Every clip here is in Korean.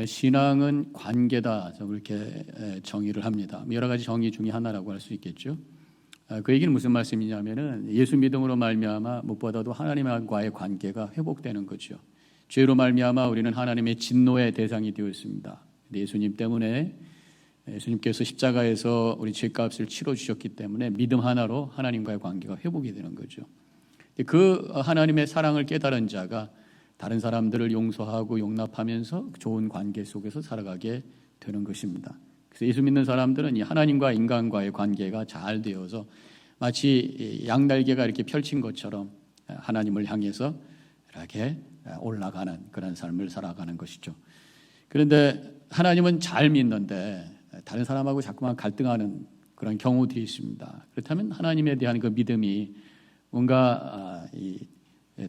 신앙은 관계다, 그렇게 정의를 합니다. 여러 가지 정의 중에 하나라고 할 수 있겠죠. 그 얘기는 무슨 말씀이냐면은 예수 믿음으로 말미암아 무엇보다도 하나님과의 관계가 회복되는 거죠. 죄로 말미암아 우리는 하나님의 진노의 대상이 되었습니다. 예수님 때문에, 예수님께서 십자가에서 우리 죄값을 치러주셨기 때문에 믿음 하나로 하나님과의 관계가 회복이 되는 거죠. 그 하나님의 사랑을 깨달은 자가 다른 사람들을 용서하고 용납하면서 좋은 관계 속에서 살아가게 되는 것입니다. 그래서 예수 믿는 사람들은 이 하나님과 인간과의 관계가 잘 되어서 마치 양날개가 이렇게 펼친 것처럼 하나님을 향해서 이렇게 올라가는 그런 삶을 살아가는 것이죠. 그런데 하나님은 잘 믿는데 다른 사람하고 자꾸만 갈등하는 그런 경우들이 있습니다. 그렇다면 하나님에 대한 그 믿음이 뭔가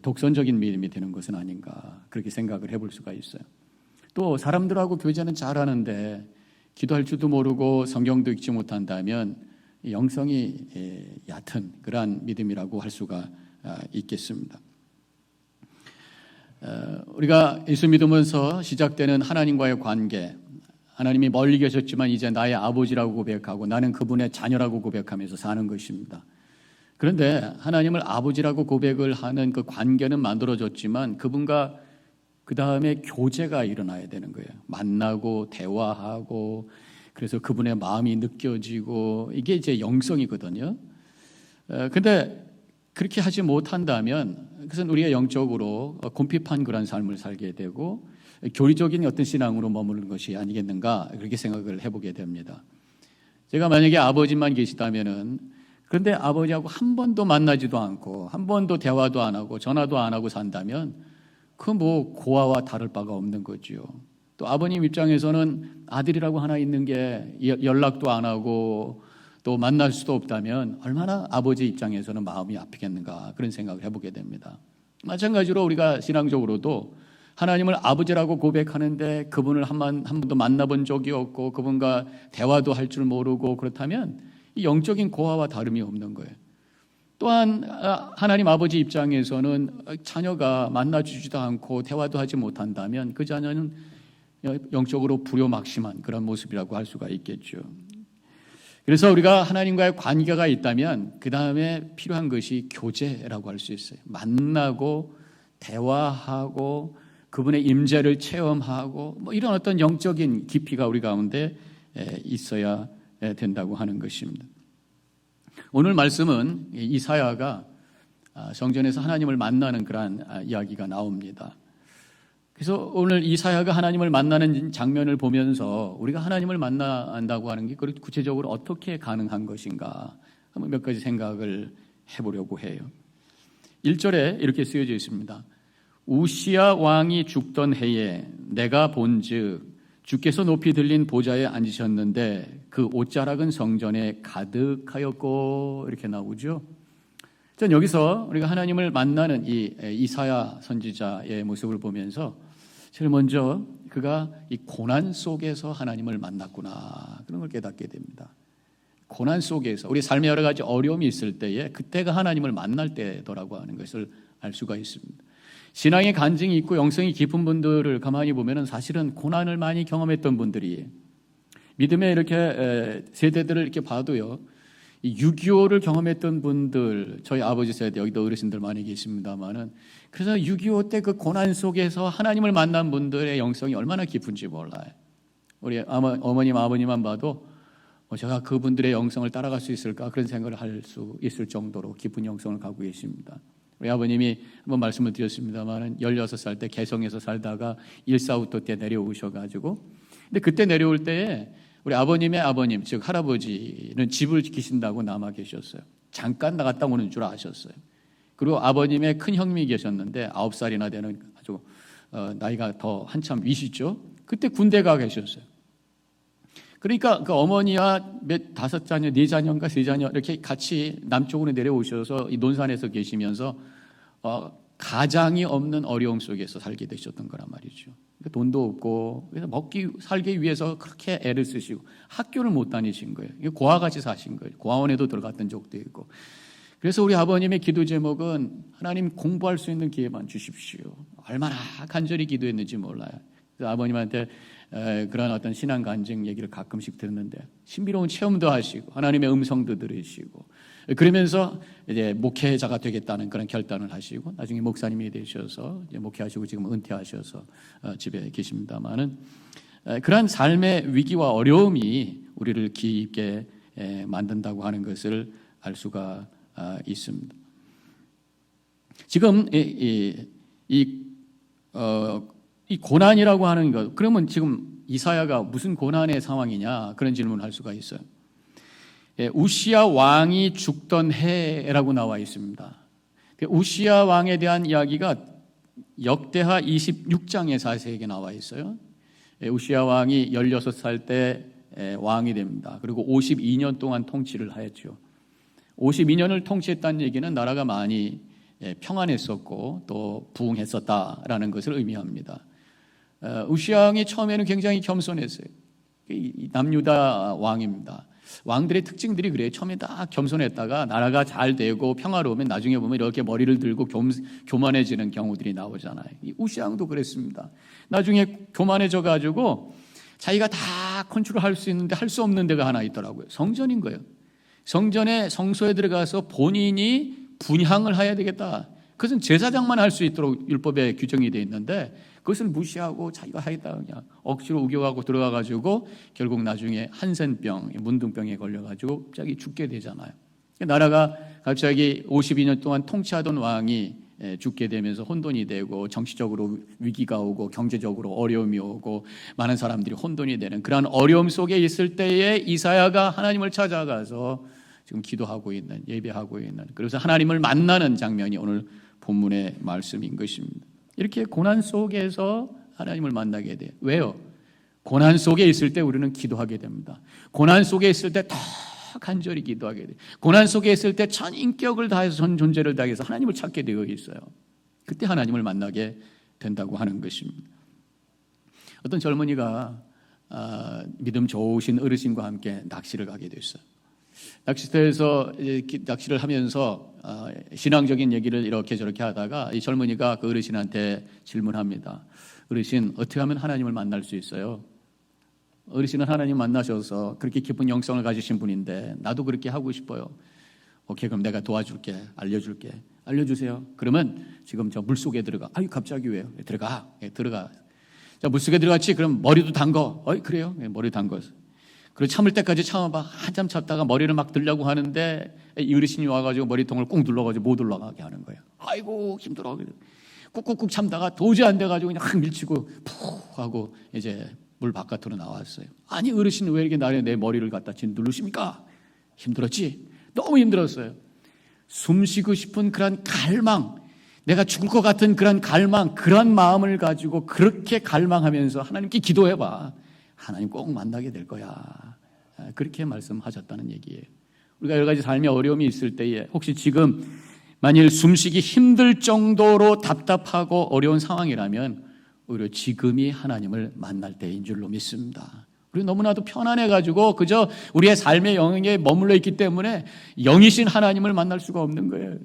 독선적인 믿음이 되는 것은 아닌가, 그렇게 생각을 해볼 수가 있어요. 또 사람들하고 교제는 잘하는데 기도할 줄도 모르고 성경도 읽지 못한다면 영성이 얕은 그러한 믿음이라고 할 수가 있겠습니다. 우리가 예수 믿으면서 시작되는 하나님과의 관계, 하나님이 멀리 계셨지만 이제 나의 아버지라고 고백하고 나는 그분의 자녀라고 고백하면서 사는 것입니다. 그런데 하나님을 아버지라고 고백을 하는 그 관계는 만들어졌지만 그분과 그 다음에 교제가 일어나야 되는 거예요. 만나고 대화하고 그래서 그분의 마음이 느껴지고 이게 이제 영성이거든요. 근데 그렇게 하지 못한다면 그것은 우리가 영적으로 곰핍한 그런 삶을 살게 되고 교리적인 어떤 신앙으로 머무는 것이 아니겠는가, 그렇게 생각을 해보게 됩니다. 제가 만약에 아버지만 계시다면은, 그런데 아버지하고 한 번도 만나지도 않고 한 번도 대화도 안 하고 전화도 안 하고 산다면 그 뭐 고아와 다를 바가 없는 거지요. 또 아버님 입장에서는 아들이라고 하나 있는 게 연락도 안 하고 또 만날 수도 없다면 얼마나 아버지 입장에서는 마음이 아프겠는가, 그런 생각을 해보게 됩니다. 마찬가지로 우리가 신앙적으로도 하나님을 아버지라고 고백하는데 그분을 한 번도 만나본 적이 없고 그분과 대화도 할 줄 모르고 그렇다면 이 영적인 고아와 다름이 없는 거예요. 또한 하나님 아버지 입장에서는 자녀가 만나주지도 않고 대화도 하지 못한다면 그 자녀는 영적으로 불효막심한 그런 모습이라고 할 수가 있겠죠. 그래서 우리가 하나님과의 관계가 있다면 그 다음에 필요한 것이 교제라고 할 수 있어요. 만나고 대화하고 그분의 임재를 체험하고 뭐 이런 어떤 영적인 깊이가 우리 가운데 있어야 된다고 하는 것입니다. 오늘 말씀은 이사야가 성전에서 하나님을 만나는 그러한 이야기가 나옵니다. 그래서 오늘 이사야가 하나님을 만나는 장면을 보면서 우리가 하나님을 만난다고 하는 게 구체적으로 어떻게 가능한 것인가 한번 몇 가지 생각을 해보려고 해요. 1절에 이렇게 쓰여져 있습니다. 우시야 왕이 죽던 해에 내가 본즉 주께서 높이 들린 보좌에 앉으셨는데 그 옷자락은 성전에 가득하였고, 이렇게 나오죠. 전 여기서 우리가 하나님을 만나는 이 이사야 선지자의 모습을 보면서 제일 먼저 그가 이 고난 속에서 하나님을 만났구나, 그런 걸 깨닫게 됩니다. 고난 속에서 우리 삶에 여러 가지 어려움이 있을 때에 그때가 하나님을 만날 때더라고 하는 것을 알 수가 있습니다. 신앙의 간증이 있고 영성이 깊은 분들을 가만히 보면은 사실은 고난을 많이 경험했던 분들이, 믿음의 이렇게 세대들을 이렇게 봐도요, 6.25를 경험했던 분들, 저희 아버지 세대, 여기도 어르신들 많이 계십니다만은, 그래서 6.25 때 그 고난 속에서 하나님을 만난 분들의 영성이 얼마나 깊은지 몰라요. 우리 어머님, 아버님만 봐도 제가 그분들의 영성을 따라갈 수 있을까, 그런 생각을 할 수 있을 정도로 깊은 영성을 갖고 계십니다. 우리 아버님이 한번 말씀을 드렸습니다만은 16살 때 개성에서 살다가 1.4.5 때 내려오셔가지고, 근데 그때 내려올 때에 우리 아버님의 아버님, 즉 할아버지는 집을 지키신다고 남아 계셨어요. 잠깐 나갔다 오는 줄 아셨어요. 그리고 아버님의 큰 형님이 계셨는데 9살이나 되는 아주 나이가 더 한참 위시죠. 그때 군대 가 계셨어요. 그러니까 그 어머니와 5자녀, 4자녀인가 3자녀 이렇게 같이 남쪽으로 내려오셔서 이 논산에서 계시면서 가장이 없는 어려움 속에서 살게 되셨던 거란 말이죠. 돈도 없고 그래서 살기 위해서 그렇게 애를 쓰시고 학교를 못 다니신 거예요. 고아같이 사신 거예요. 고아원에도 들어갔던 적도 있고. 그래서 우리 아버님의 기도 제목은 하나님 공부할 수 있는 기회만 주십시오. 얼마나 간절히 기도했는지 몰라요. 그래서 아버님한테 그런 어떤 신앙 간증 얘기를 가끔씩 듣는데 신비로운 체험도 하시고 하나님의 음성도 들으시고 그러면서 이제 목회자가 되겠다는 그런 결단을 하시고 나중에 목사님이 되셔서 이제 목회하시고 지금 은퇴하셔서 집에 계십니다만은 그러한 삶의 위기와 어려움이 우리를 깊게 만든다고 하는 것을 알 수가 있습니다. 지금 이 고난이라고 하는 것, 그러면 지금 이사야가 무슨 고난의 상황이냐 그런 질문을 할 수가 있어요. 우시야 왕이 죽던 해라고 나와 있습니다. 우시야 왕에 대한 이야기가 역대하 26장에 자세하게 나와 있어요. 우시야 왕이 16살 때 왕이 됩니다. 그리고 52년 동안 통치를 하였죠. 52년을 통치했다는 얘기는 나라가 많이 평안했었고 또 부흥했었다라는 것을 의미합니다. 우시야 왕이 처음에는 굉장히 겸손했어요. 남유다 왕입니다. 왕들의 특징들이 그래요. 처음에 다 겸손했다가 나라가 잘 되고 평화로우면 나중에 보면 이렇게 머리를 들고 교만해지는 경우들이 나오잖아요. 이 우시야 왕도 그랬습니다. 나중에 교만해져 가지고 자기가 다 컨트롤할 수 있는데 할 수 없는 데가 하나 있더라고요. 성전인 거예요. 성소에 들어가서 본인이 분향을 해야 되겠다. 그것은 제사장만 할 수 있도록 율법에 규정이 되어 있는데 그것을 무시하고 자기가 하겠다 그냥 억지로 우겨가고 들어가가지고 결국 나중에 한센병, 문둥병에 걸려가지고 갑자기 죽게 되잖아요. 나라가 갑자기 52년 동안 통치하던 왕이 죽게 되면서 혼돈이 되고 정치적으로 위기가 오고 경제적으로 어려움이 오고 많은 사람들이 혼돈이 되는 그런 어려움 속에 있을 때에 이사야가 하나님을 찾아가서 지금 기도하고 있는, 예배하고 있는, 그래서 하나님을 만나는 장면이 오늘 본문의 말씀인 것입니다. 이렇게 고난 속에서 하나님을 만나게 돼요. 왜요? 고난 속에 있을 때 우리는 기도하게 됩니다. 고난 속에 있을 때 더 간절히 기도하게 돼요. 고난 속에 있을 때 전 인격을 다해서 전 존재를 다해서 하나님을 찾게 되어 있어요. 그때 하나님을 만나게 된다고 하는 것입니다. 어떤 젊은이가 믿음 좋으신 어르신과 함께 낚시를 가게 됐어요. 낚시터에서 낚시를 하면서 신앙적인 얘기를 이렇게 저렇게 하다가 이 젊은이가 그 어르신한테 질문합니다. 어르신, 어떻게 하면 하나님을 만날 수 있어요? 어르신은 하나님 만나셔서 그렇게 깊은 영성을 가지신 분인데 나도 그렇게 하고 싶어요. 오케이, 그럼 내가 도와줄게. 알려줄게. 알려주세요. 그러면 지금 저 물속에 들어가. 아유, 갑자기 왜요? 들어가. 들어가. 자, 물속에 들어갔지? 그럼 머리도 담궈. 그래요? 머리 담궈서. 그리고 참을 때까지 참아봐. 한참 참다가 머리를 막 들려고 하는데 이 어르신이 와가지고 머리통을 꾹 눌러가지고 못 올라가게 하는 거예요. 아이고 힘들어. 꾹꾹꾹 참다가 도저히 안 돼가지고 그냥 확 밀치고 푹 하고 이제 물 바깥으로 나왔어요. 아니 어르신은 왜 이렇게 내 머리를 갖다 누르십니까? 힘들었지? 너무 힘들었어요. 숨쉬고 싶은 그런 갈망, 내가 죽을 것 같은 그런 갈망, 그런 마음을 가지고 그렇게 갈망하면서 하나님께 기도해봐. 하나님 꼭 만나게 될 거야. 그렇게 말씀하셨다는 얘기예요. 우리가 여러 가지 삶의 어려움이 있을 때에 혹시 지금 만일 숨쉬기 힘들 정도로 답답하고 어려운 상황이라면 오히려 지금이 하나님을 만날 때인 줄로 믿습니다. 우리 너무나도 편안해가지고 그저 우리의 삶의 영역에 머물러 있기 때문에 영이신 하나님을 만날 수가 없는 거예요.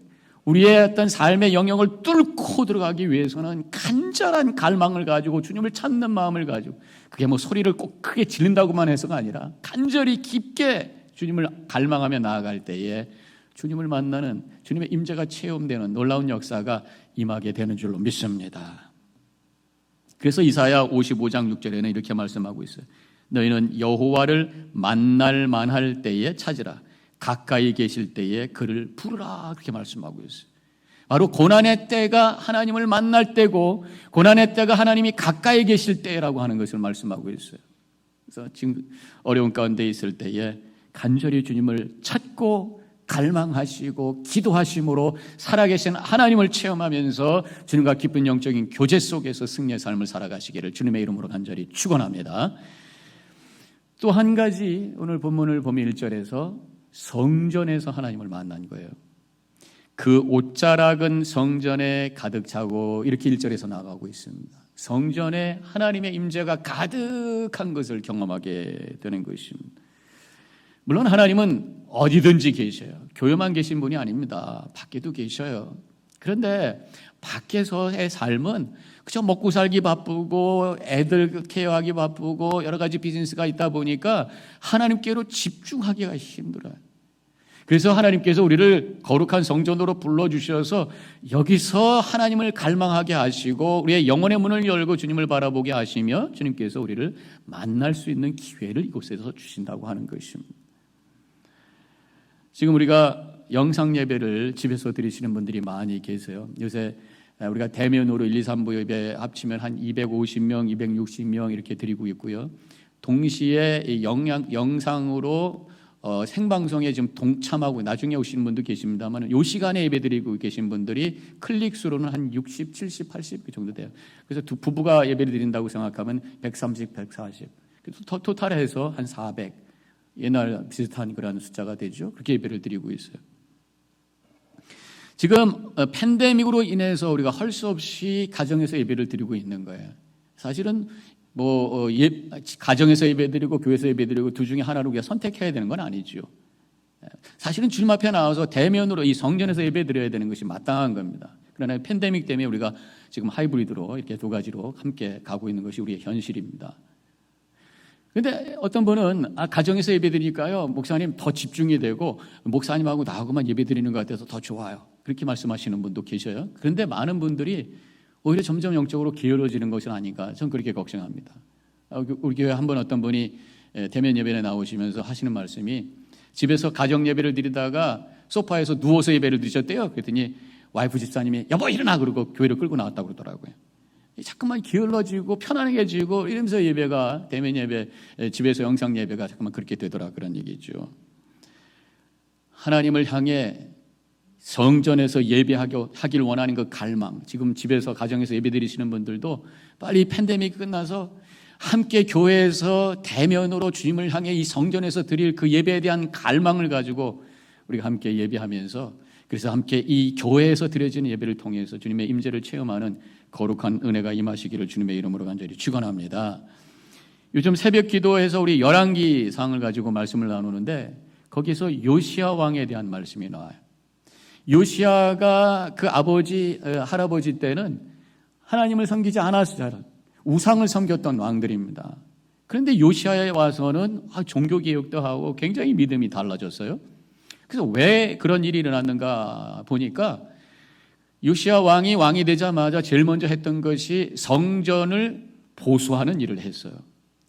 우리의 어떤 삶의 영역을 뚫고 들어가기 위해서는 간절한 갈망을 가지고 주님을 찾는 마음을 가지고 그게 뭐 소리를 꼭 크게 지른다고만 해서가 아니라 간절히 깊게 주님을 갈망하며 나아갈 때에 주님을 만나는 주님의 임재가 체험되는 놀라운 역사가 임하게 되는 줄로 믿습니다. 그래서 이사야 55장 6절에는 이렇게 말씀하고 있어요. 너희는 여호와를 만날 만할 때에 찾으라. 가까이 계실 때에 그를 부르라. 그렇게 말씀하고 있어요. 바로 고난의 때가 하나님을 만날 때고 고난의 때가 하나님이 가까이 계실 때라고 하는 것을 말씀하고 있어요. 그래서 지금 어려운 가운데 있을 때에 간절히 주님을 찾고 갈망하시고 기도하심으로 살아계신 하나님을 체험하면서 주님과 깊은 영적인 교제 속에서 승리의 삶을 살아가시기를 주님의 이름으로 간절히 축원합니다. 또 한 가지 오늘 본문을 보면 1절에서 성전에서 하나님을 만난 거예요. 그 옷자락은 성전에 가득 차고 이렇게 1절에서 나가고 있습니다. 성전에 하나님의 임재가 가득한 것을 경험하게 되는 것입니다. 물론 하나님은 어디든지 계셔요. 교회만 계신 분이 아닙니다. 밖에도 계셔요. 그런데 밖에서의 삶은 그저 먹고 살기 바쁘고 애들 케어하기 바쁘고 여러 가지 비즈니스가 있다 보니까 하나님께로 집중하기가 힘들어요. 그래서 하나님께서 우리를 거룩한 성전으로 불러주셔서 여기서 하나님을 갈망하게 하시고 우리의 영혼의 문을 열고 주님을 바라보게 하시며 주님께서 우리를 만날 수 있는 기회를 이곳에서 주신다고 하는 것입니다. 지금 우리가 영상 예배를 집에서 드리시는 분들이 많이 계세요. 요새 우리가 대면으로 1, 2, 3부 예배 합치면 한 250명, 260명 이렇게 드리고 있고요. 동시에 영상으로 생방송에 지금 동참하고 나중에 오시는 분도 계십니다만 이 시간에 예배드리고 계신 분들이 클릭 수로는 한 60, 70, 80 정도 돼요. 그래서 두 부부가 예배를 드린다고 생각하면 130, 140. 그래서 토탈해서 한 400. 옛날 비슷한 그런 숫자가 되죠. 그렇게 예배를 드리고 있어요. 지금 팬데믹으로 인해서 우리가 할 수 없이 가정에서 예배를 드리고 있는 거예요. 사실은 가정에서 예배드리고 교회에서 예배드리고 둘 중에 하나를 우리가 선택해야 되는 건 아니죠. 사실은 주님 앞에 나와서 대면으로 이 성전에서 예배드려야 되는 것이 마땅한 겁니다. 그러나 팬데믹 때문에 우리가 지금 하이브리드로 이렇게 두 가지로 함께 가고 있는 것이 우리의 현실입니다. 그런데 어떤 분은 가정에서 예배드리니까요 목사님 더 집중이 되고 목사님하고 나하고만 예배드리는 것 같아서 더 좋아요. 그렇게 말씀하시는 분도 계셔요. 그런데 많은 분들이 오히려 점점 영적으로 게을러지는 것은 아닌가 저는 그렇게 걱정합니다. 우리 교회 한 번 어떤 분이 대면 예배에 나오시면서 하시는 말씀이 집에서 가정 예배를 드리다가 소파에서 누워서 예배를 드리셨대요. 그랬더니 와이프 집사님이 여보 일어나 그러고 교회를 끌고 나왔다고 그러더라고요. 자꾸만 게을러지고 편안해지고 이러면서 예배가 대면 예배, 집에서 영상 예배가 자꾸만 그렇게 되더라 그런 얘기죠. 하나님을 향해 성전에서 예배하길 원하는 그 갈망, 지금 집에서 가정에서 예배드리시는 분들도 빨리 팬데믹 끝나서 함께 교회에서 대면으로 주님을 향해 이 성전에서 드릴 그 예배에 대한 갈망을 가지고 우리가 함께 예배하면서 그래서 함께 이 교회에서 드려지는 예배를 통해서 주님의 임재를 체험하는 거룩한 은혜가 임하시기를 주님의 이름으로 간절히 축원합니다. 요즘 새벽 기도에서 우리 열왕기상을 가지고 말씀을 나누는데 거기서 요시야 왕에 대한 말씀이 나와요. 요시야가 그 할아버지 때는 하나님을 섬기지 않았어요. 우상을 섬겼던 왕들입니다. 그런데 요시야에 와서는 종교개혁도 하고 굉장히 믿음이 달라졌어요. 그래서 왜 그런 일이 일어났는가 보니까 요시야 왕이 되자마자 제일 먼저 했던 것이 성전을 보수하는 일을 했어요.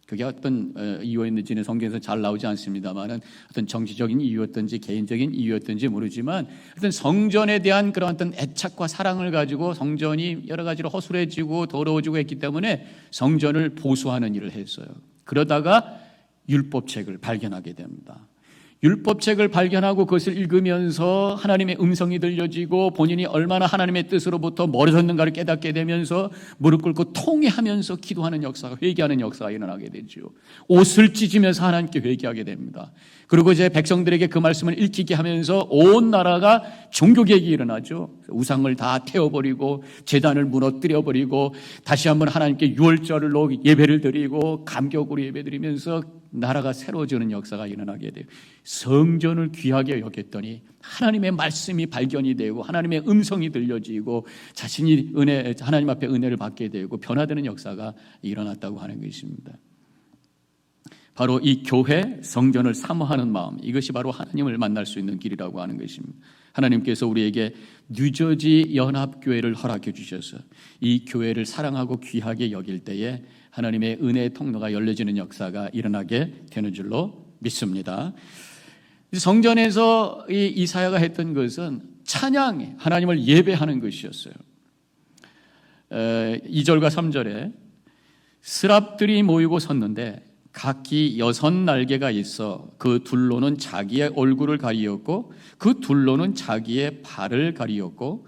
그게 어떤 이유였는지는 성경에서 잘 나오지 않습니다만 어떤 정치적인 이유였든지 개인적인 이유였든지 모르지만 어떤 성전에 대한 그런 어떤 애착과 사랑을 가지고 성전이 여러 가지로 허술해지고 더러워지고 했기 때문에 성전을 보수하는 일을 했어요. 그러다가 율법책을 발견하게 됩니다. 율법책을 발견하고 그것을 읽으면서 하나님의 음성이 들려지고 본인이 얼마나 하나님의 뜻으로부터 멀어졌는가를 깨닫게 되면서 무릎 꿇고 통회하면서 기도하는 역사가, 회개하는 역사가 일어나게 되죠. 옷을 찢으면서 하나님께 회개하게 됩니다. 그리고 이제 백성들에게 그 말씀을 읽히게 하면서 온 나라가 종교개혁이 일어나죠. 우상을 다 태워버리고 제단을 무너뜨려버리고 다시 한번 하나님께 유월절로 예배를 드리고 감격으로 예배드리면서 나라가 새로워지는 역사가 일어나게 돼요. 성전을 귀하게 여겼더니 하나님의 말씀이 발견이 되고 하나님의 음성이 들려지고 자신이 하나님 앞에 은혜를 받게 되고 변화되는 역사가 일어났다고 하는 것입니다. 바로 이 교회, 성전을 사모하는 마음, 이것이 바로 하나님을 만날 수 있는 길이라고 하는 것입니다. 하나님께서 우리에게 뉴저지 연합교회를 허락해 주셔서 이 교회를 사랑하고 귀하게 여길 때에 하나님의 은혜의 통로가 열려지는 역사가 일어나게 되는 줄로 믿습니다. 성전에서 이 이사야가 했던 것은 찬양, 하나님을 예배하는 것이었어요. 2절과 3절에 스랍들이 모이고 섰는데 각기 6날개가 있어 그 둘로는 자기의 얼굴을 가리었고 그 둘로는 자기의 발을 가리었고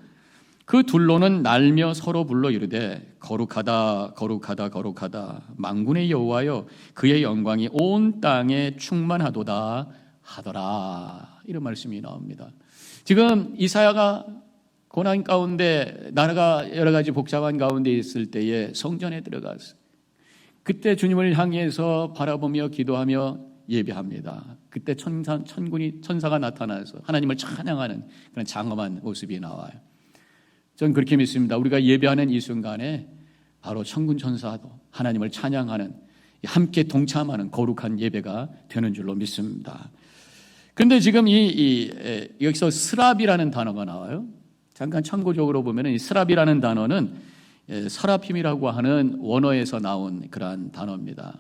그 둘로는 날며 서로 불러 이르되 거룩하다 거룩하다 거룩하다 만군의 여호와여 그의 영광이 온 땅에 충만하도다 하더라. 이런 말씀이 나옵니다. 지금 이사야가 고난 가운데 나라가 여러 가지 복잡한 가운데 있을 때에 성전에 들어갔어요. 그때 주님을 향해서 바라보며 기도하며 예배합니다. 그때 천사가 나타나서 하나님을 찬양하는 그런 장엄한 모습이 나와요. 전 그렇게 믿습니다. 우리가 예배하는 이 순간에 바로 천군 천사도 하나님을 찬양하는, 함께 동참하는 거룩한 예배가 되는 줄로 믿습니다. 그런데 지금 여기서 스랍이라는 단어가 나와요. 잠깐 참고적으로 보면 이 스랍이라는 단어는 서라핌이라고 하는 원어에서 나온 그러한 단어입니다.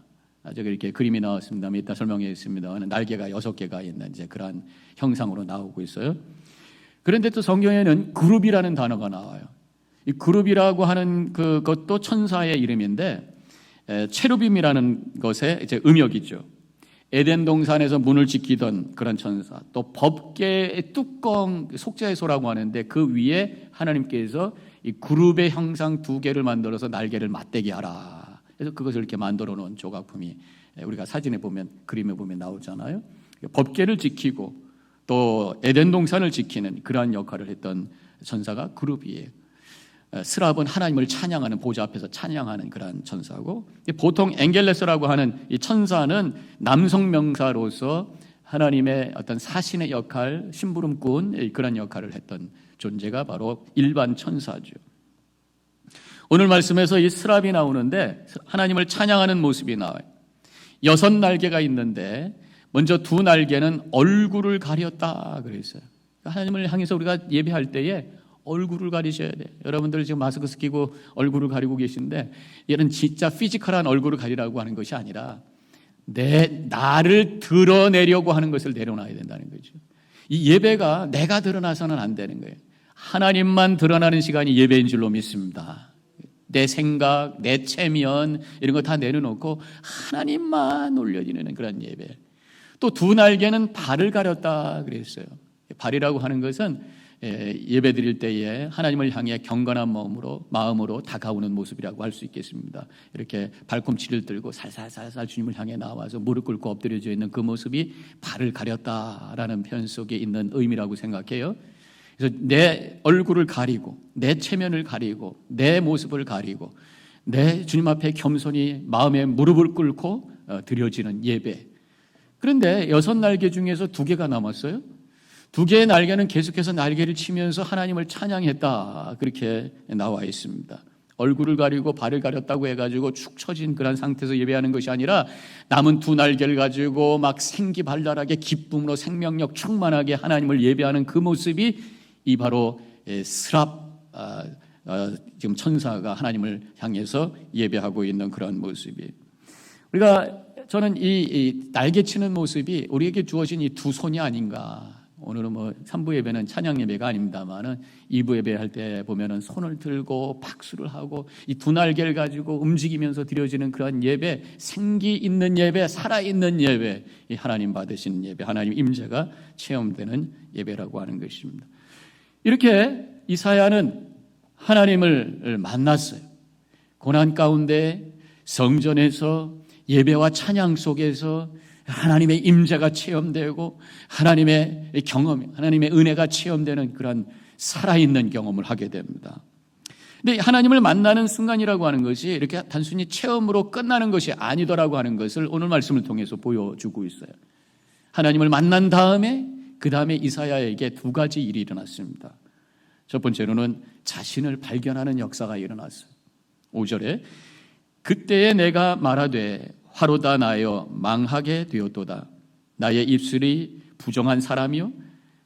저기 이렇게 그림이 나왔습니다. 이따 설명하겠습니다. 날개가 6개가 있는 이제 그러한 형상으로 나오고 있어요. 그런데 또 성경에는 그룹이라는 단어가 나와요. 이 그룹이라고 하는 그것도 천사의 이름인데, 체루빔이라는 것에 이제 음역이죠. 에덴 동산에서 문을 지키던 그런 천사, 또 법궤의 뚜껑, 속죄소라고 하는데 그 위에 하나님께서 이 그룹의 형상 2개를 만들어서 날개를 맞대게 하라. 그래서 그것을 이렇게 만들어 놓은 조각품이 우리가 사진에 보면, 그림에 보면 나오잖아요. 법궤를 지키고 또 에덴 동산을 지키는 그러한 역할을 했던 천사가 그룹이에요. 스랍은 하나님을 찬양하는, 보좌 앞에서 찬양하는 그러한 천사고, 보통 엥겔레스라고 하는 이 천사는 남성 명사로서 하나님의 어떤 사신의 역할, 심부름꾼, 그런 역할을 했던 존재가 바로 일반 천사죠. 오늘 말씀에서 이 스랍이 나오는데 하나님을 찬양하는 모습이 나와요. 6날개가 있는데 먼저 2날개는 얼굴을 가렸다 그랬어요. 하나님을 향해서 우리가 예배할 때에 얼굴을 가리셔야 돼요. 여러분들 지금 마스크 쓰고 얼굴을 가리고 계신데, 이런 진짜 피지컬한 얼굴을 가리라고 하는 것이 아니라 나를 드러내려고 하는 것을 내려놔야 된다는 거죠. 이 예배가 내가 드러나서는 안 되는 거예요. 하나님만 드러나는 시간이 예배인 줄로 믿습니다. 내 생각, 내 체면 이런 거 다 내려놓고 하나님만 올려지는 그런 예배. 또 2날개는 발을 가렸다 그랬어요. 발이라고 하는 것은 예배 드릴 때에 하나님을 향해 경건한 마음으로 다가오는 모습이라고 할 수 있겠습니다. 이렇게 발꿈치를 들고 살살살살 주님을 향해 나와서 무릎 꿇고 엎드려져 있는 그 모습이 발을 가렸다라는 표현 속에 있는 의미라고 생각해요. 그래서 내 얼굴을 가리고, 내 체면을 가리고, 내 모습을 가리고, 내 주님 앞에 겸손히 마음에 무릎을 꿇고 드려지는 예배. 그런데 6날개 중에서 2개가 남았어요. 2개의 날개는 계속해서 날개를 치면서 하나님을 찬양했다, 그렇게 나와 있습니다. 얼굴을 가리고 발을 가렸다고 해가지고 축 처진 그런 상태에서 예배하는 것이 아니라 남은 2날개를 가지고 막 생기발랄하게 기쁨으로 생명력 충만하게 하나님을 예배하는 그 모습이 이 바로 스랍, 지금 천사가 하나님을 향해서 예배하고 있는 그런 모습이에요. 저는 이 날개치는 모습이 우리에게 주어진 이 2 손이 아닌가. 오늘은 3부 예배는 찬양 예배가 아닙니다만은 2부 예배할 때 보면은 손을 들고 박수를 하고 이 2날개를 가지고 움직이면서 드려지는 그런 예배, 생기 있는 예배, 살아있는 예배, 이 하나님 받으시는 예배, 하나님 임재가 체험되는 예배라고 하는 것입니다. 이렇게 이사야는 하나님을 만났어요. 고난 가운데 성전에서 예배와 찬양 속에서 하나님의 임재가 체험되고 하나님의 경험, 하나님의 은혜가 체험되는 그런 살아있는 경험을 하게 됩니다. 근데 하나님을 만나는 순간이라고 하는 것이 이렇게 단순히 체험으로 끝나는 것이 아니더라고 하는 것을 오늘 말씀을 통해서 보여주고 있어요. 하나님을 만난 다음에 그 다음에 이사야에게 2가지 일이 일어났습니다. 첫 번째로는 자신을 발견하는 역사가 일어났어요. 5절에 그때에 내가 말하되 화로다 나여 망하게 되었도다. 나의 입술이 부정한 사람이요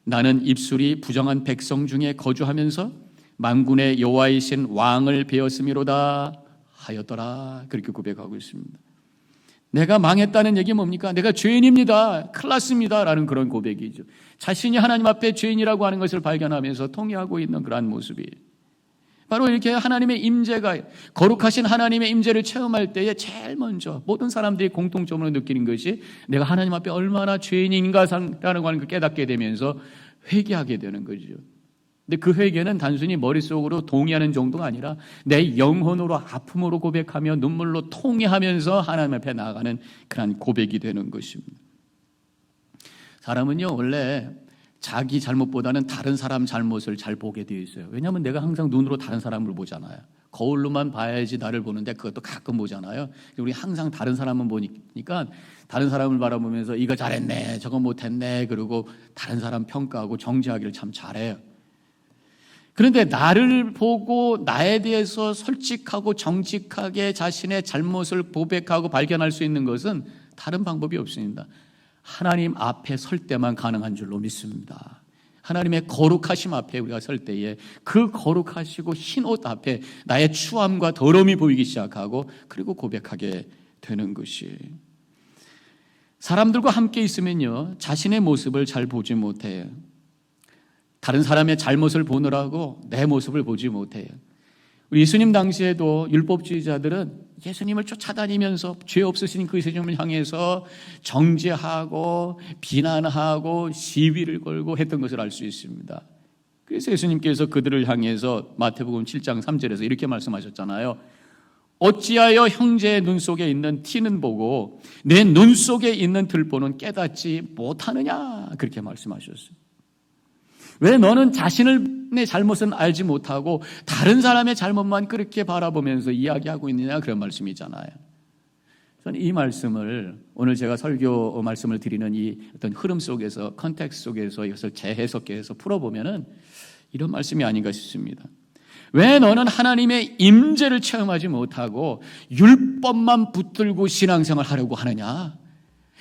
나는 입술이 부정한 백성 중에 거주하면서 만군의 여호와이신 왕을 베었음이로다 하였더라. 그렇게 고백하고 있습니다. 내가 망했다는 얘기 뭡니까? 내가 죄인입니다, 큰일 났습니다 라는 그런 고백이죠. 자신이 하나님 앞에 죄인이라고 하는 것을 발견하면서 통회하고 있는 그러한 모습이에요. 바로 이렇게 하나님의 임재가, 거룩하신 하나님의 임재를 체험할 때에 제일 먼저 모든 사람들이 공통점으로 느끼는 것이 내가 하나님 앞에 얼마나 죄인인가라는 걸 깨닫게 되면서 회개하게 되는 거죠. 근데 그 회개는 단순히 머릿속으로 동의하는 정도가 아니라 내 영혼으로 아픔으로 고백하며 눈물로 통회하면서 하나님 앞에 나아가는 그런 고백이 되는 것입니다. 사람은요 원래 자기 잘못보다는 다른 사람 잘못을 잘 보게 되어 있어요. 왜냐하면 내가 항상 눈으로 다른 사람을 보잖아요. 거울로만 봐야지 나를 보는데 그것도 가끔 보잖아요. 우리 항상 다른 사람만 보니까 다른 사람을 바라보면서 이거 잘했네, 저거 못했네, 그리고 다른 사람 평가하고 정죄하기를 참 잘해요. 그런데 나를 보고 나에 대해서 솔직하고 정직하게 자신의 잘못을 고백하고 발견할 수 있는 것은 다른 방법이 없습니다. 하나님 앞에 설 때만 가능한 줄로 믿습니다. 하나님의 거룩하심 앞에 우리가 설 때에 그 거룩하시고 흰 옷 앞에 나의 추함과 더러움이 보이기 시작하고 그리고 고백하게 되는 것이, 사람들과 함께 있으면요 자신의 모습을 잘 보지 못해요. 다른 사람의 잘못을 보느라고 내 모습을 보지 못해요. 우리 예수님 당시에도 율법주의자들은 예수님을 쫓아다니면서 죄 없으신 그 예수님을 향해서 정죄하고 비난하고 시비를 걸고 했던 것을 알 수 있습니다. 그래서 예수님께서 그들을 향해서 마태복음 7장 3절에서 이렇게 말씀하셨잖아요. 어찌하여 형제의 눈 속에 있는 티는 보고 내 눈 속에 있는 들보는 깨닫지 못하느냐, 그렇게 말씀하셨어요. 왜 너는 자신의 잘못은 알지 못하고 다른 사람의 잘못만 그렇게 바라보면서 이야기하고 있느냐, 그런 말씀이잖아요. 저는 이 말씀을 오늘 제가 설교 말씀을 드리는 이 어떤 흐름 속에서, 컨텍스트 속에서 이것을 재해석해서 풀어보면은 이런 말씀이 아닌가 싶습니다. 왜 너는 하나님의 임재를 체험하지 못하고 율법만 붙들고 신앙생활 하려고 하느냐?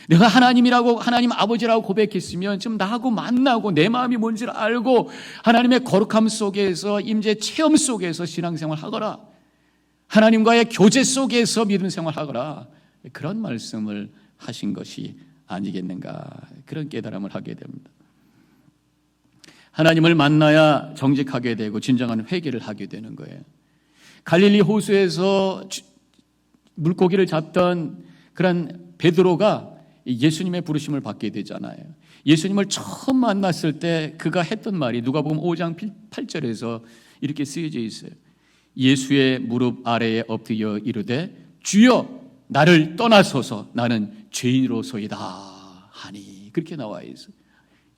내가 하나님이라고, 하나님 아버지라고 고백했으면 좀 나하고 만나고 내 마음이 뭔지를 알고 하나님의 거룩함 속에서, 임재 체험 속에서 신앙생활 하거라. 하나님과의 교제 속에서 믿음 생활 하거라. 그런 말씀을 하신 것이 아니겠는가, 그런 깨달음을 하게 됩니다. 하나님을 만나야 정직하게 되고 진정한 회개를 하게 되는 거예요. 갈릴리 호수에서 물고기를 잡던 그런 베드로가 예수님의 부르심을 받게 되잖아요. 예수님을 처음 만났을 때 그가 했던 말이 누가복음 5장 8절에서 이렇게 쓰여져 있어요. 예수의 무릎 아래에 엎드려 이르되 주여 나를 떠나소서 나는 죄인으로소이다 하니, 그렇게 나와 있어요.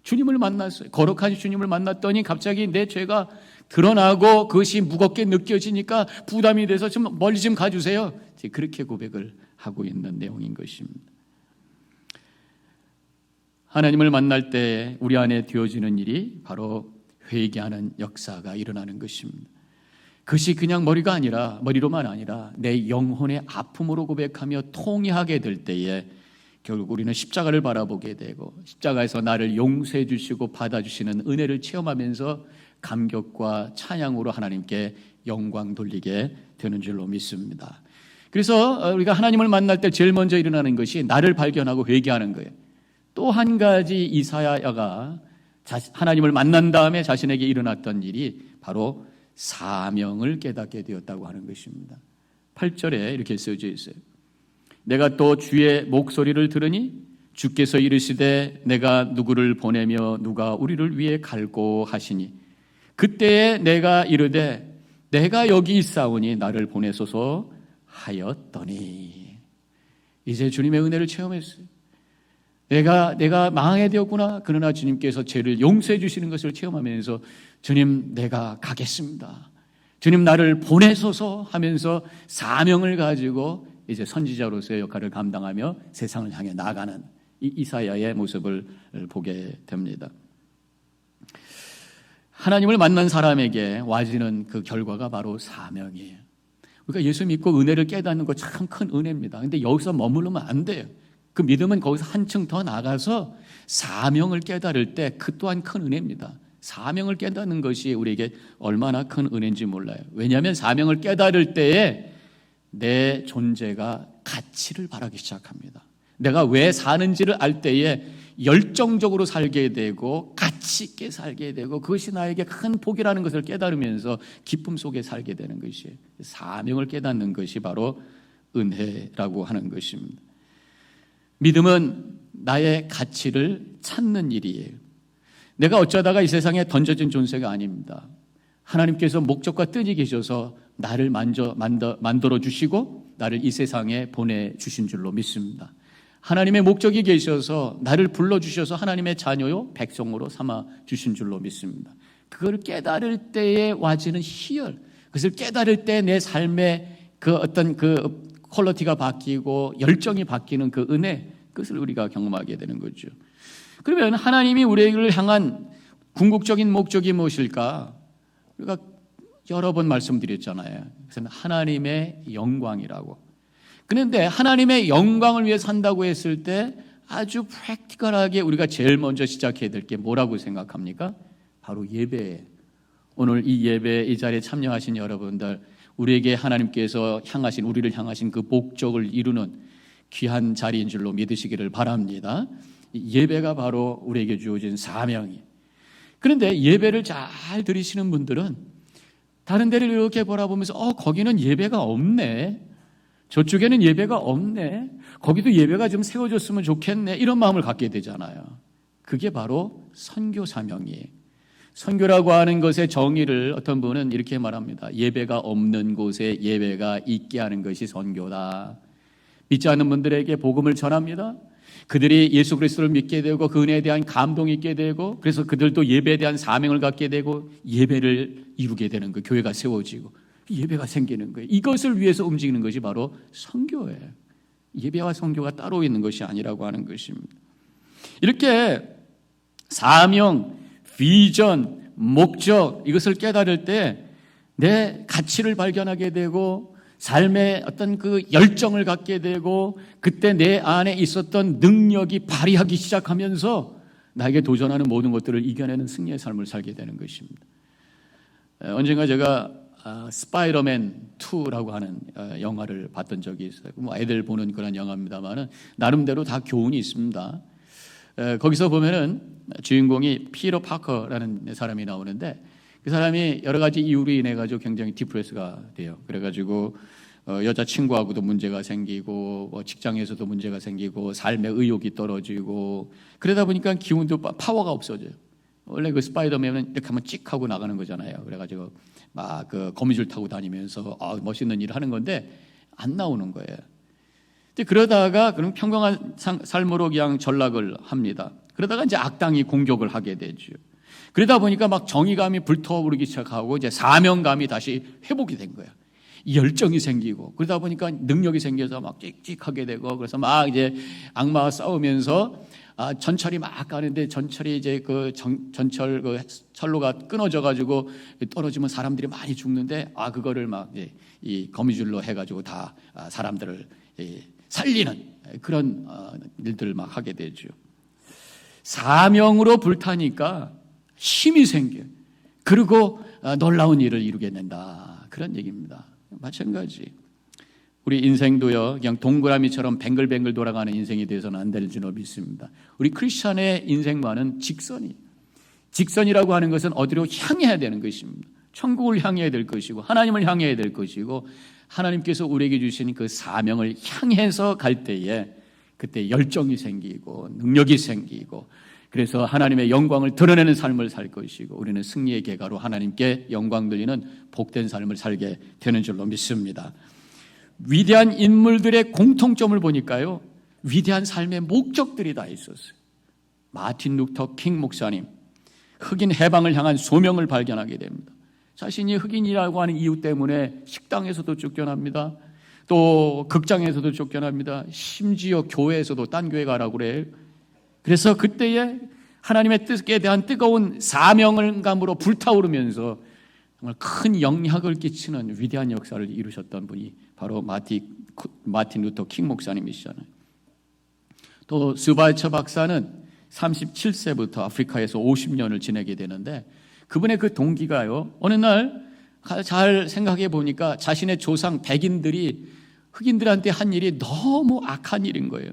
주님을 만났어요. 거룩한 주님을 만났더니 갑자기 내 죄가 드러나고 그것이 무겁게 느껴지니까 부담이 돼서 좀 멀리 좀 가주세요. 그렇게 고백을 하고 있는 내용인 것입니다. 하나님을 만날 때 우리 안에 되어지는 일이 바로 회개하는 역사가 일어나는 것입니다. 그것이 그냥 머리로만 아니라 내 영혼의 아픔으로 고백하며 통회하게 될 때에 결국 우리는 십자가를 바라보게 되고 십자가에서 나를 용서해 주시고 받아주시는 은혜를 체험하면서 감격과 찬양으로 하나님께 영광 돌리게 되는 줄로 믿습니다. 그래서 우리가 하나님을 만날 때 제일 먼저 일어나는 것이 나를 발견하고 회개하는 거예요. 또 한 가지 이사야가 하나님을 만난 다음에 자신에게 일어났던 일이 바로 사명을 깨닫게 되었다고 하는 것입니다. 8절에 이렇게 써져 있어요. 내가 또 주의 목소리를 들으니 주께서 이르시되 내가 누구를 보내며 누가 우리를 위해 갈고 하시니 그때에 내가 이르되 내가 여기 있사오니 나를 보내소서 하였더니, 이제 주님의 은혜를 체험했어요. 내가 망하게 되었구나. 그러나 주님께서 죄를 용서해 주시는 것을 체험하면서 주님 내가 가겠습니다. 주님 나를 보내소서 하면서 사명을 가지고 이제 선지자로서의 역할을 감당하며 세상을 향해 나아가는 이 이사야의 모습을 보게 됩니다. 하나님을 만난 사람에게 와지는 그 결과가 바로 사명이에요. 우리가 예수 믿고 은혜를 깨닫는 거 참 큰 은혜입니다. 근데 여기서 머무르면 안 돼요. 그 믿음은 거기서 한층 더 나가서 사명을 깨달을 때 그 또한 큰 은혜입니다. 사명을 깨닫는 것이 우리에게 얼마나 큰 은혜인지 몰라요. 왜냐하면 사명을 깨달을 때에 내 존재가 가치를 바라기 시작합니다. 내가 왜 사는지를 알 때에 열정적으로 살게 되고 가치 있게 살게 되고 그것이 나에게 큰 복이라는 것을 깨달으면서 기쁨 속에 살게 되는 것이에요. 사명을 깨닫는 것이 바로 은혜라고 하는 것입니다. 믿음은 나의 가치를 찾는 일이에요. 내가 어쩌다가 이 세상에 던져진 존재가 아닙니다. 하나님께서 목적과 뜻이 계셔서 나를 만들어 주시고 나를 이 세상에 보내주신 줄로 믿습니다. 하나님의 목적이 계셔서 나를 불러주셔서 하나님의 자녀요 백성으로 삼아 주신 줄로 믿습니다. 그걸 깨달을 때에 와지는 희열, 그것을 깨달을 때 내 삶의 그 어떤 그 퀄리티가 바뀌고 열정이 바뀌는 그 은혜, 그것을 우리가 경험하게 되는 거죠. 그러면 하나님이 우리를 향한 궁극적인 목적이 무엇일까? 우리가 여러 번 말씀드렸잖아요. 그래서 하나님의 영광이라고. 그런데 하나님의 영광을 위해 산다고 했을 때 아주 프랙티컬하게 우리가 제일 먼저 시작해야 될 게 뭐라고 생각합니까? 바로 예배예요. 오늘 이 예배 이 자리에 참여하신 여러분들, 우리에게 하나님께서 향하신, 우리를 향하신 그 목적을 이루는 귀한 자리인 줄로 믿으시기를 바랍니다. 예배가 바로 우리에게 주어진 사명이에요. 그런데 예배를 잘 들으시는 분들은 다른 데를 이렇게 바라보면서 거기는 예배가 없네, 저쪽에는 예배가 없네, 거기도 예배가 좀 세워졌으면 좋겠네, 이런 마음을 갖게 되잖아요. 그게 바로 선교 사명이에요. 선교라고 하는 것의 정의를 어떤 분은 이렇게 말합니다. 예배가 없는 곳에 예배가 있게 하는 것이 선교다. 믿지 않는 분들에게 복음을 전합니다. 그들이 예수 그리스도를 믿게 되고 그 은혜에 대한 감동이 있게 되고, 그래서 그들도 예배에 대한 사명을 갖게 되고 예배를 이루게 되는 거예요. 교회가 세워지고 예배가 생기는 거예요. 이것을 위해서 움직이는 것이 바로 선교예요. 예배와 선교가 따로 있는 것이 아니라고 하는 것입니다. 이렇게 사명, 비전, 목적, 이것을 깨달을 때 내 가치를 발견하게 되고 삶의 어떤 그 열정을 갖게 되고, 그때 내 안에 있었던 능력이 발휘하기 시작하면서 나에게 도전하는 모든 것들을 이겨내는 승리의 삶을 살게 되는 것입니다. 언젠가 제가 스파이더맨 2라고 하는 영화를 봤던 적이 있어요. 뭐 애들 보는 그런 영화입니다만은 나름대로 다 교훈이 있습니다. 거기서 보면은 주인공이 피터 파커라는 사람이 나오는데, 그 사람이 여러 가지 이유로 인해 가지고 굉장히 디프레스가 돼요. 그래가지고 여자친구하고도 문제가 생기고 직장에서도 문제가 생기고 삶의 의욕이 떨어지고, 그러다 보니까 기운도 파워가 없어져요. 원래 그 스파이더맨은 이렇게 하면 찍 하고 나가는 거잖아요. 그래가지고 막 그 거미줄 타고 다니면서 멋있는 일을 하는 건데 안 나오는 거예요. 근데 그러다가 그럼 평범한 삶으로 그냥 전락을 합니다. 그러다가 이제 악당이 공격을 하게 되죠. 그러다 보니까 막 정의감이 불타오르기 시작하고 이제 사명감이 다시 회복이 된 거예요. 열정이 생기고, 그러다 보니까 능력이 생겨서 막 찍찍하게 되고, 그래서 막 이제 악마와 싸우면서 전철이 막 가는데 전철이 이제 그 전철 그 철로가 끊어져 가지고 떨어지면 사람들이 많이 죽는데 그거를 막 이 거미줄로 해가지고 다 사람들을 살리는 그런 일들을 막 하게 되죠. 사명으로 불타니까 힘이 생겨. 그리고 놀라운 일을 이루게 된다. 그런 얘기입니다. 마찬가지. 우리 인생도요, 그냥 동그라미처럼 뱅글뱅글 돌아가는 인생이 되어서는 안 될 줄로 믿습니다. 우리 크리스천의 인생과는 직선이라고 하는 것은 어디로 향해야 되는 것입니다. 천국을 향해야 될 것이고 하나님을 향해야 될 것이고, 하나님께서 우리에게 주신 그 사명을 향해서 갈 때에 그때 열정이 생기고 능력이 생기고, 그래서 하나님의 영광을 드러내는 삶을 살 것이고, 우리는 승리의 계가로 하나님께 영광 돌리는 복된 삶을 살게 되는 줄로 믿습니다. 위대한 인물들의 공통점을 보니까요, 위대한 삶의 목적들이 다 있었어요. 마틴 루터 킹 목사님, 흑인 해방을 향한 소명을 발견하게 됩니다. 자신이 흑인이라고 하는 이유 때문에 식당에서도 쫓겨납니다. 또 극장에서도 쫓겨납니다. 심지어 교회에서도 딴 교회 가라고 그래요. 그래서 그때에 하나님의 뜻에 대한 뜨거운 사명감으로 불타오르면서 정말 큰 영향을 끼치는 위대한 역사를 이루셨던 분이 바로 마틴 루터 킹 목사님이시잖아요. 또 스바이처 박사는 37세부터 아프리카에서 50년을 지내게 되는데, 그분의 그 동기가요, 어느 날 잘 생각해 보니까 자신의 조상 백인들이 흑인들한테 한 일이 너무 악한 일인 거예요.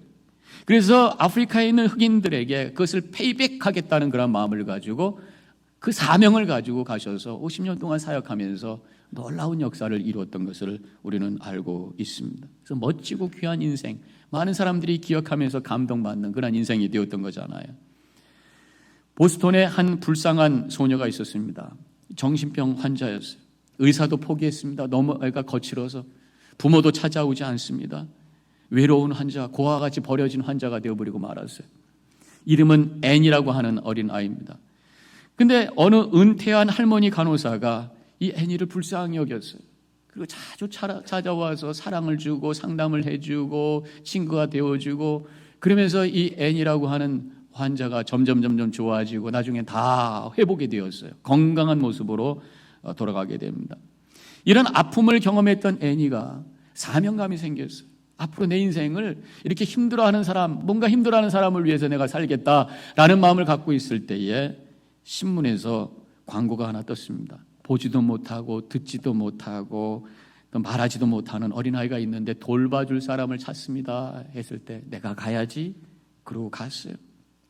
그래서 아프리카에 있는 흑인들에게 그것을 페이백하겠다는 그런 마음을 가지고 그 사명을 가지고 가셔서 50년 동안 사역하면서 놀라운 역사를 이루었던 것을 우리는 알고 있습니다. 그래서 멋지고 귀한 인생, 많은 사람들이 기억하면서 감동받는 그런 인생이 되었던 거잖아요. 보스턴에 한 불쌍한 소녀가 있었습니다. 정신병 환자였어요. 의사도 포기했습니다. 너무 애가 거칠어서. 부모도 찾아오지 않습니다. 외로운 환자, 고아와 같이 버려진 환자가 되어버리고 말았어요. 이름은 앤이라고 하는 어린아이입니다. 근데 어느 은퇴한 할머니 간호사가 이 앤이를 불쌍히 여겼어요. 그리고 자주 찾아와서 사랑을 주고 상담을 해주고 친구가 되어주고, 그러면서 이 앤이라고 하는 환자가 점점 좋아지고 나중에 다 회복이 되었어요. 건강한 모습으로 돌아가게 됩니다. 이런 아픔을 경험했던 애니가 사명감이 생겼어요. 앞으로 내 인생을 이렇게 힘들어하는 사람, 뭔가 힘들어하는 사람을 위해서 내가 살겠다라는 마음을 갖고 있을 때에 신문에서 광고가 하나 떴습니다. 보지도 못하고 듣지도 못하고 또 말하지도 못하는 어린아이가 있는데 돌봐줄 사람을 찾습니다 했을 때 내가 가야지 그러고 갔어요.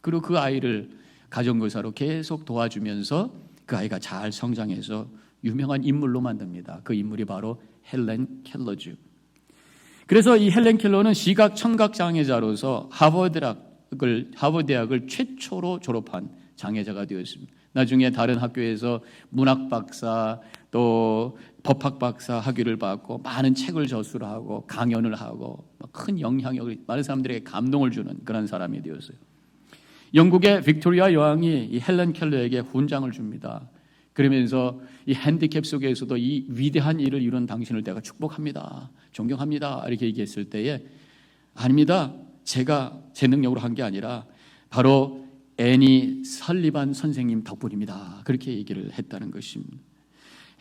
그리고 그 아이를 가정교사로 계속 도와주면서 그 아이가 잘 성장해서 유명한 인물로 만듭니다. 그 인물이 바로 헬렌 켈러죠. 그래서 이 헬렌 켈러는 시각 청각 장애자로서 하버드대학을 최초로 졸업한 장애자가 되었습니다. 나중에 다른 학교에서 문학 박사 또 법학 박사 학위를 받고 많은 책을 저술하고 강연을 하고 큰 영향력을 많은 사람들에게 감동을 주는 그런 사람이 되었어요. 영국의 빅토리아 여왕이 이 헬렌 켈러에게 훈장을 줍니다. 그러면서 이 핸디캡 속에서도 이 위대한 일을 이룬 당신을 내가 축복합니다. 존경합니다. 이렇게 얘기했을 때에 아닙니다. 제가 제 능력으로 한 게 아니라 바로 애니 설리반 선생님 덕분입니다. 그렇게 얘기를 했다는 것입니다.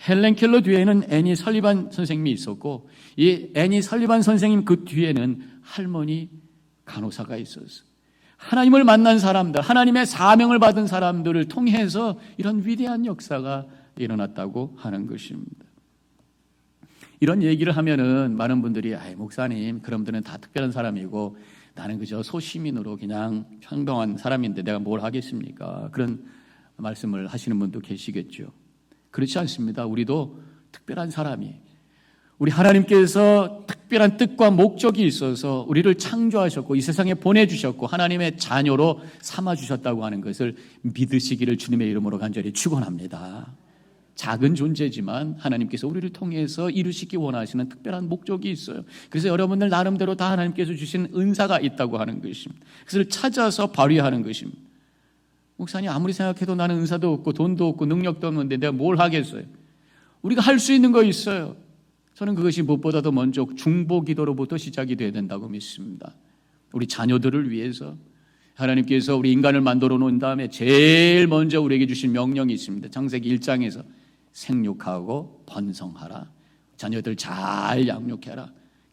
헬렌 켈러 뒤에는 애니 설리반 선생님이 있었고 이 애니 설리반 선생님 그 뒤에는 할머니 간호사가 있었어요. 하나님을 만난 사람들, 하나님의 사명을 받은 사람들을 통해서 이런 위대한 역사가 일어났다고 하는 것입니다. 이런 얘기를 하면은 많은 분들이 목사님 그런 분들은 다 특별한 사람이고 나는 그저 소시민으로 그냥 평범한 사람인데 내가 뭘 하겠습니까? 그런 말씀을 하시는 분도 계시겠죠. 그렇지 않습니다. 우리도 특별한 사람이 우리 하나님께서 특별한 뜻과 목적이 있어서 우리를 창조하셨고 이 세상에 보내주셨고 하나님의 자녀로 삼아주셨다고 하는 것을 믿으시기를 주님의 이름으로 간절히 축원합니다. 작은 존재지만 하나님께서 우리를 통해서 이루시기 원하시는 특별한 목적이 있어요. 그래서 여러분들 나름대로 다 하나님께서 주신 은사가 있다고 하는 것입니다. 그것을 찾아서 발휘하는 것입니다. 목사님 아무리 생각해도 나는 은사도 없고 돈도 없고 능력도 없는데 내가 뭘 하겠어요? 우리가 할 수 있는 거 있어요. 저는 그것이 무엇보다도 먼저 중보기도로부터 시작이 돼야 된다고 믿습니다. 우리 자녀들을 위해서 하나님께서 우리 인간을 만들어 놓은 다음에 제일 먼저 우리에게 주신 명령이 있습니다. 창세기 1장에서 생육하고 번성하라. 자녀들 잘 양육해라.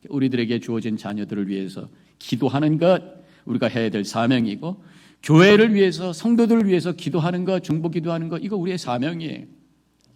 우리들에게 주어진 자녀들을 위해서 기도하는 것 우리가 해야 될 사명이고 교회를 위해서 성도들을 위해서 기도하는 것 중보기도하는 것 이거 우리의 사명이에요.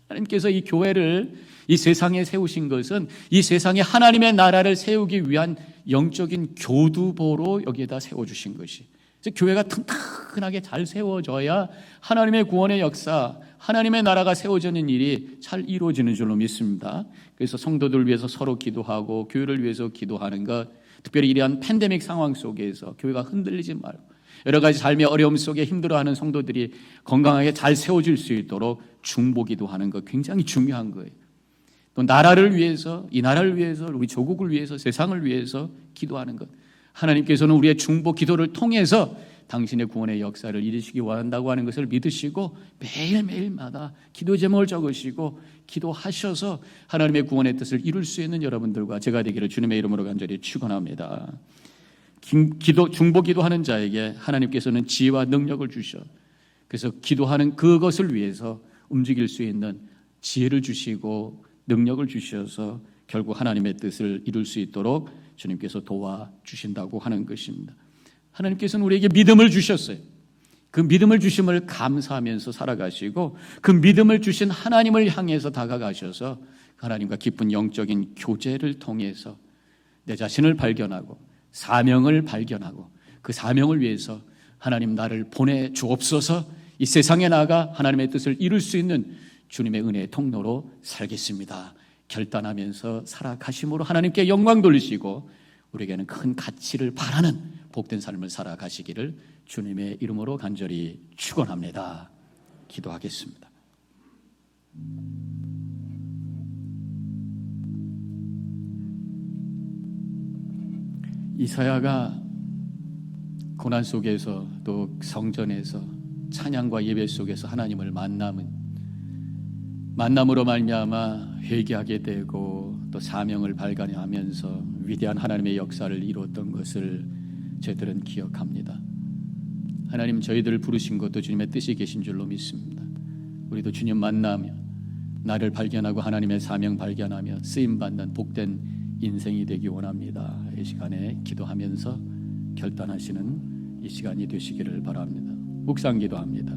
하나님께서 이 교회를 이 세상에 세우신 것은 이 세상에 하나님의 나라를 세우기 위한 영적인 교두보로 여기에다 세워주신 것이 그래서 교회가 튼튼하게 잘 세워져야 하나님의 구원의 역사 하나님의 나라가 세워지는 일이 잘 이루어지는 줄로 믿습니다. 그래서 성도들을 위해서 서로 기도하고 교회를 위해서 기도하는 것 특별히 이러한 팬데믹 상황 속에서 교회가 흔들리지 말고 여러 가지 삶의 어려움 속에 힘들어하는 성도들이 건강하게 잘 세워질 수 있도록 중보기도하는 것 굉장히 중요한 거예요. 또 나라를 위해서 이 나라를 위해서 우리 조국을 위해서 세상을 위해서 기도하는 것 하나님께서는 우리의 중보기도를 통해서 당신의 구원의 역사를 이루시기 원한다고 하는 것을 믿으시고 매일매일마다 기도 제목을 적으시고 기도하셔서 하나님의 구원의 뜻을 이룰 수 있는 여러분들과 제가 되기를 주님의 이름으로 간절히 축원합니다. 중보기도하는 자에게 하나님께서는 지혜와 능력을 주셔 그래서 기도하는 그것을 위해서 움직일 수 있는 지혜를 주시고 능력을 주셔서 결국 하나님의 뜻을 이룰 수 있도록 주님께서 도와주신다고 하는 것입니다. 하나님께서는 우리에게 믿음을 주셨어요. 그 믿음을 주심을 감사하면서 살아가시고 그 믿음을 주신 하나님을 향해서 다가가셔서 하나님과 깊은 영적인 교제를 통해서 내 자신을 발견하고 사명을 발견하고 그 사명을 위해서 하나님 나를 보내주옵소서 이 세상에 나가 하나님의 뜻을 이룰 수 있는 주님의 은혜의 통로로 살겠습니다. 결단하면서 살아가심으로 하나님께 영광 돌리시고 우리에게는 큰 가치를 바라는 복된 삶을 살아가시기를 주님의 이름으로 간절히 축원합니다. 기도하겠습니다. 이사야가 고난 속에서 또 성전에서 찬양과 예배 속에서 하나님을 만남으로 말미암아 회개하게 되고 또 사명을 발견하면서 위대한 하나님의 역사를 이루었던 것을 저희들은 기억합니다. 하나님 저희들을 부르신 것도 주님의 뜻이 계신 줄로 믿습니다. 우리도 주님 만나며 나를 발견하고 하나님의 사명 발견하며 쓰임받는 복된 인생이 되기 원합니다. 이 시간에 기도하면서 결단하시는 이 시간이 되시기를 바랍니다. 묵상 기도합니다.